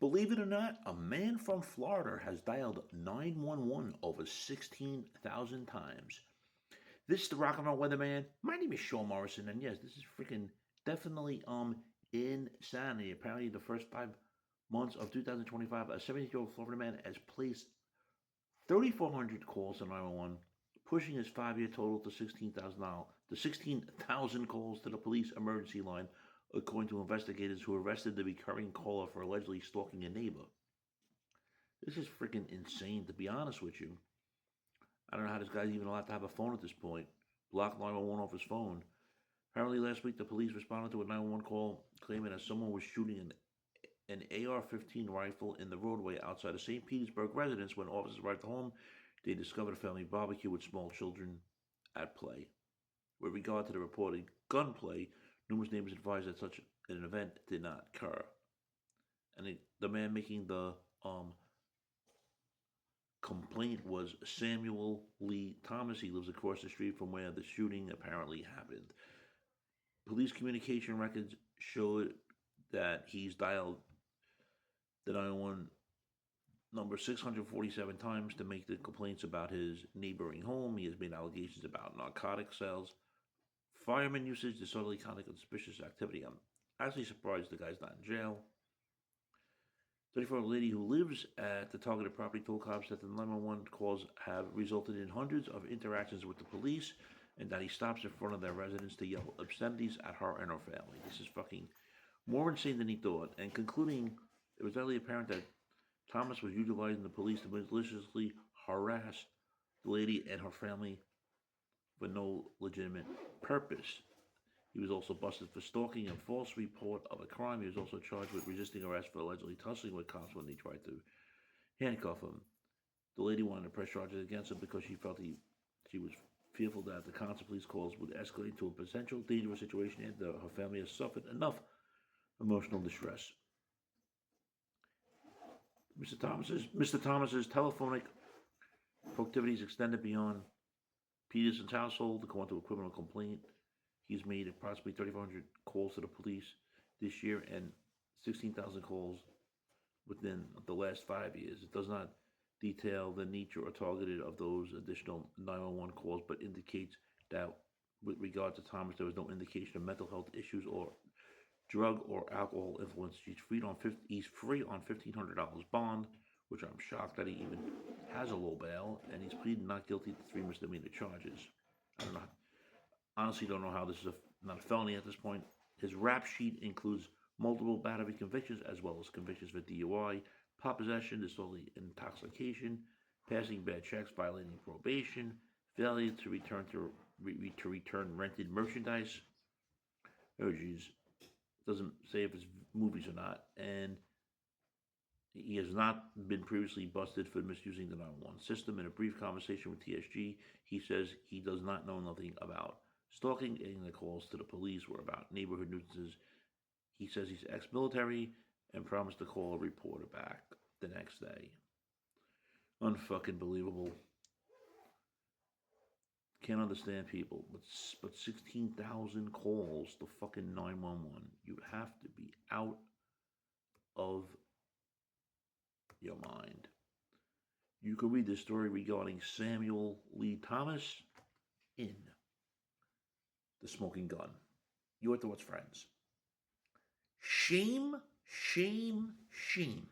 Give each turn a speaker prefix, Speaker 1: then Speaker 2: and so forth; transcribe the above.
Speaker 1: Believe it or not, a man from Florida has dialed 911 over 16,000 times. This is the Rock and Roll Weatherman. My name is Sean Morrison, and yes, this is freaking definitely insanity. Apparently, the first 5 months of 2025, a 70-year-old Florida man has placed 3,400 calls to 911, pushing his 5-year total to $16,000 calls to the police emergency line, according to investigators who arrested the recurring caller for allegedly stalking a neighbor. This is freaking insane, to be honest with you. I don't know how this guy's even allowed to have a phone at this point. Blocked 911 off his phone. Apparently, last week, the police responded to a 911 call claiming that someone was shooting an AR-15 rifle in the roadway outside a St. Petersburg residence. When officers arrived home, they discovered a family barbecue with small children at play. With regard to the reported gunplay, numerous neighbors advised that such an event did not occur. And the man making the complaint was Samuel Lee Thomas. He lives across the street from where the shooting apparently happened. Police communication records showed that he's dialed the 911 number 647 times to make the complaints about his neighboring home. He has made allegations about narcotic sales, fireman usage, disorderly conduct, and suspicious activity. I'm actually surprised the guy's not in jail. 34-year-old lady who lives at the targeted property told cops that the 911 calls have resulted in hundreds of interactions with the police and that he stops in front of their residence to yell obscenities at her and her family. This is fucking more insane than he thought. And concluding, it was readily apparent that Thomas was utilizing the police to maliciously harass the lady and her family for no legitimate purpose. He was also busted for stalking and false report of a crime. He was also charged with resisting arrest for allegedly tussling with cops when they tried to handcuff him. The lady wanted to press charges against him because she felt she was fearful that the constant police calls would escalate to a potential dangerous situation and her family has suffered enough emotional distress. Mr. Thomas's telephonic proclivities extended beyond Peterson's household, according to a criminal complaint. He's made approximately 3,400 calls to the police this year and 16,000 calls within the last 5 years. It does not detail the nature or targeted of those additional 911 calls, but indicates that with regard to Thomas, there was no indication of mental health issues or drug or alcohol influence. He's free on $1,500 bond, which I'm shocked that he even has a low bail, and he's pleaded not guilty to 3 misdemeanor charges. I don't know. Honestly, don't know how this is not a felony at this point. His rap sheet includes multiple battery convictions as well as convictions for DUI, pot possession, disorderly intoxication, passing bad checks, violating probation, failure to return rented merchandise. Oh, geez. Doesn't say if it's movies or not. And he has not been previously busted for misusing the 911 system. In a brief conversation with TSG, he says he does not know nothing about stalking, and the calls to the police were about neighborhood nuisances. He says he's ex-military and promised to call a reporter back the next day. Unfucking believable. Can't understand people, but 16,000 calls to fucking 911. You have to be out of your mind. You can read this story regarding Samuel Lee Thomas in The Smoking Gun. Your thoughts, friends? Shame, shame, shame.